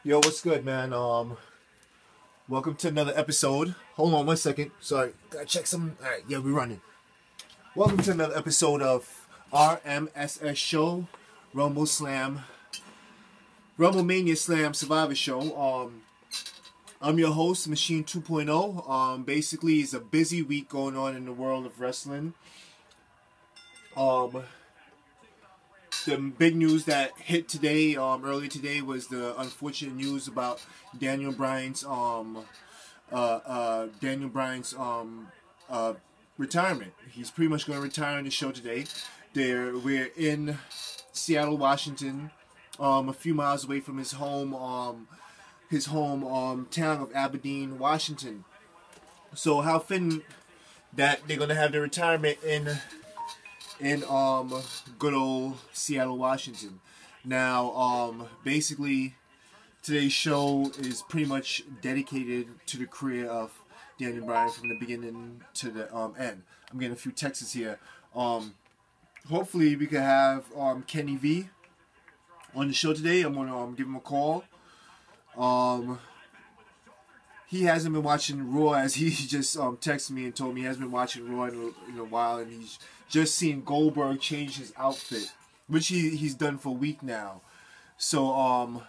Yo, what's good, man? Welcome to another episode. Hold on 1 second. Sorry, gotta check some. All right, yeah, we're running. Welcome to another episode of Rmss Show, Rumble Mania Slam Survivor Show. I'm your host, Machine 2.0. Basically, it's a busy week going on in the world of wrestling. The big news that hit today, earlier today, was the unfortunate news about Daniel Bryan's retirement. He's pretty much going to retire on the show today. We're in Seattle, Washington, a few miles away from his home town of Aberdeen, Washington. So how fitting that they're going to have the retirement in good old Seattle, Washington. Now, basically, today's show is pretty much dedicated to the career of Daniel Bryan from the beginning to the end. I'm getting a few texts here. Hopefully, we can have Kenny V on the show today. I'm gonna give him a call. He hasn't been watching Raw, as he just texted me and told me he hasn't been watching Raw in a while, and he's just seen Goldberg change his outfit, which he's done for a week now. So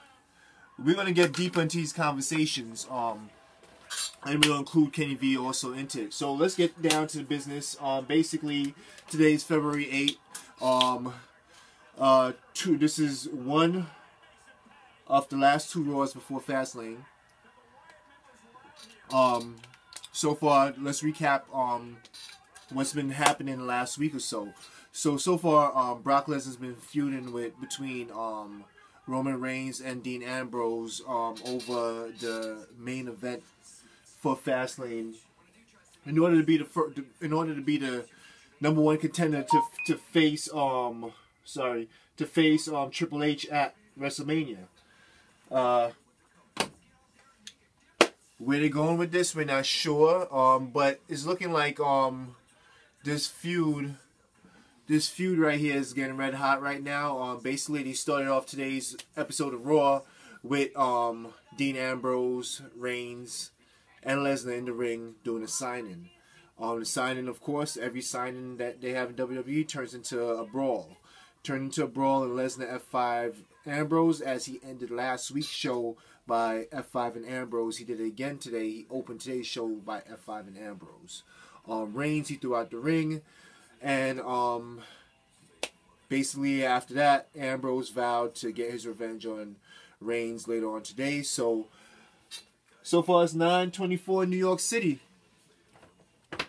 we're gonna get deeper into these conversations, and we'll include Kenny V also into it. So let's get down to the business. Basically, today's February 8th. This is one of the last two Raws before Fastlane. So far, let's recap what's been happening the last week or so. So far, Brock Lesnar's been feuding between Roman Reigns and Dean Ambrose over the main event for Fastlane. In order to be the number one contender to face Triple H at WrestleMania. Where they're going with this, we're not sure. But it's looking like this feud right here is getting red hot right now. Basically, they started off today's episode of Raw with Dean Ambrose, Reigns, and Lesnar in the ring doing a signing. The signing, of course, every signing that they have in WWE turns into a brawl. And Lesnar F5 Ambrose, as he ended last week's show by F5 and Ambrose. He did it again today. He opened today's show by F5 and Ambrose. Reigns, he threw out the ring. And basically after that, Ambrose vowed to get his revenge on Reigns later on today. So far it's 9:24 in New York City.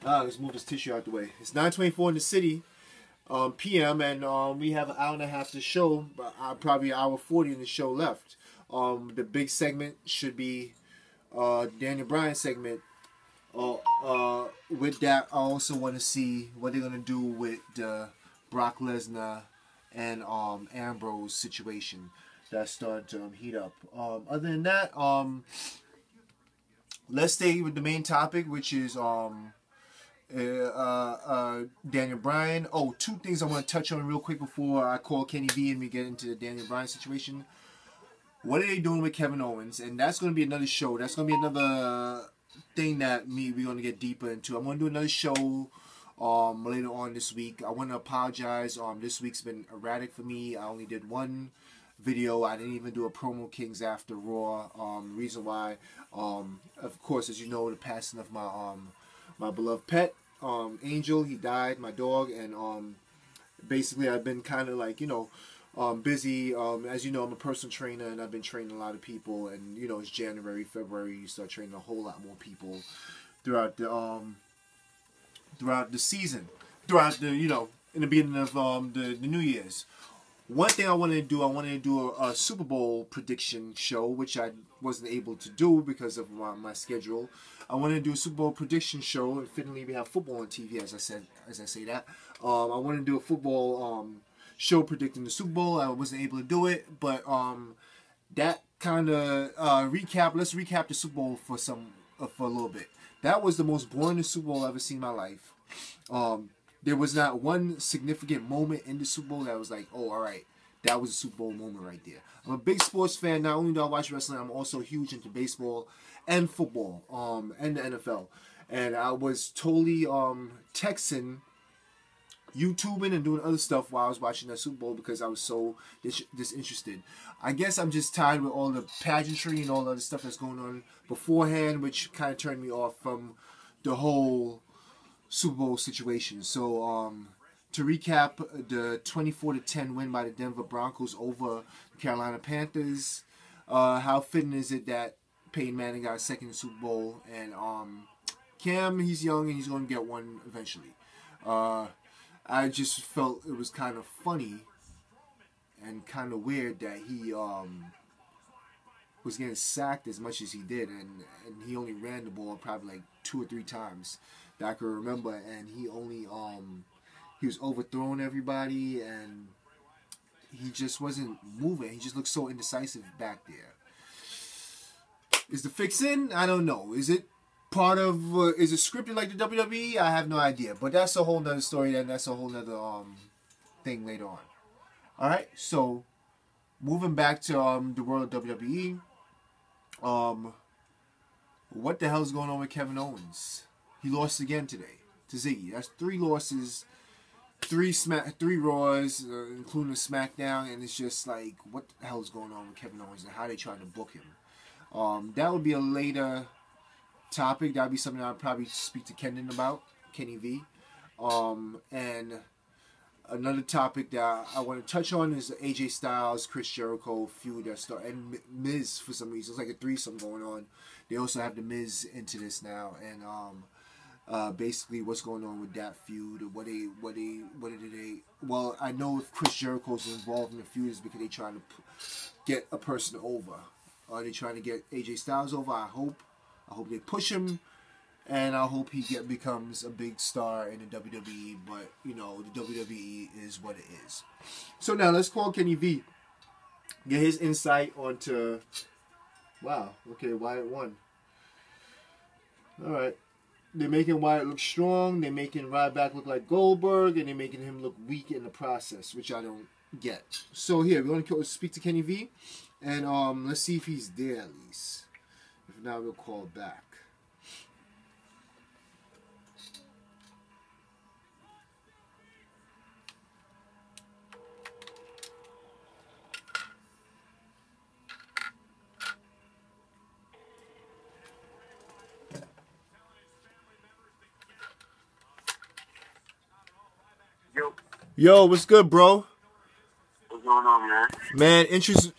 Let's move this tissue out the way. It's 9:24 in the city. PM, and we have an hour and a half to show, probably an hour 40 in the show left. The big segment should be Daniel Bryan segment. With that, I also want to see what they're going to do with the Brock Lesnar and Ambrose situation that's starting to heat up. Other than that, let's stay with the main topic, which is Daniel Bryan. Oh, two things I want to touch on real quick before I call Kenny V and we get into the Daniel Bryan situation. What are they doing with Kevin Owens? And that's going to be another show. That's going to be another thing that we're going to get deeper into. I'm going to do another show later on this week. I want to apologize. This week's been erratic for me. I only did one video. I didn't even do a promo Kings after Raw. Reason why, of course, as you know, the passing of my beloved pet, Angel. He died, my dog, and basically I've been kind of like, busy. As you know, I'm a personal trainer, and I've been training a lot of people, and it's January, February, you start training a whole lot more people throughout the season, in the beginning of the New Year's. One thing I wanted to do a Super Bowl prediction show, which I wasn't able to do because of my schedule. I wanted to do a Super Bowl prediction show, and fittingly we have football on TV, as I say that. I wanted to do a football show predicting the Super Bowl. I wasn't able to do it, but that kind of let's recap the Super Bowl for a little bit. That was the most boring Super Bowl I've ever seen in my life. There was not one significant moment in the Super Bowl that was like, oh, all right, that was a Super Bowl moment right there. I'm a big sports fan. Not only do I watch wrestling, I'm also huge into baseball and football, and the NFL. And I was totally texting, YouTubing, and doing other stuff while I was watching that Super Bowl because I was so disinterested. I guess I'm just tired with all the pageantry and all the other stuff that's going on beforehand, which kind of turned me off from the whole Super Bowl situation. So, to recap, the 24-10 win by the Denver Broncos over the Carolina Panthers. How fitting is it that Peyton Manning got a second Super Bowl, and Cam, he's young and he's going to get one eventually. I just felt it was kind of funny and kind of weird that he was getting sacked as much as he did, and he only ran the ball probably like 2 or 3 times that I can remember, and he only he was overthrowing everybody, and he just wasn't moving. He just looked so indecisive back there. Is the fix in? I don't know. Is it part of, is it scripted like the WWE? I have no idea. But that's a whole nother story, and that's a whole nother thing later on. Alright, so moving back to the world of WWE. What the hell's going on with Kevin Owens? He lost again today to Ziggy. That's 3 losses, 3 Raws, including a SmackDown, and it's just like, what the hell's going on with Kevin Owens and how they trying to book him? That would be a later topic. That would be something I'd probably speak to Kenny about, Kenny V. And another topic that I want to touch on is the AJ Styles, Chris Jericho feud that started, and Miz for some reason. It's like a threesome going on. They also have the Miz into this now, and basically what's going on with that feud. Well, I know if Chris Jericho's involved in the feud is because they're trying to get a person over. Are they trying to get AJ Styles over? I hope they push him, and I hope he becomes a big star in the WWE. But you know, the WWE is what it is. So now let's call Kenny V. Get his insight onto. Wow. Okay, Wyatt won. All right. They're making Wyatt look strong. They're making Ryback look like Goldberg, and they're making him look weak in the process, which I don't get. So here, we're going to speak to Kenny V, and let's see if he's there at least. If not, we'll call back. Yo, what's good, bro? What's going on, man? Man, introduce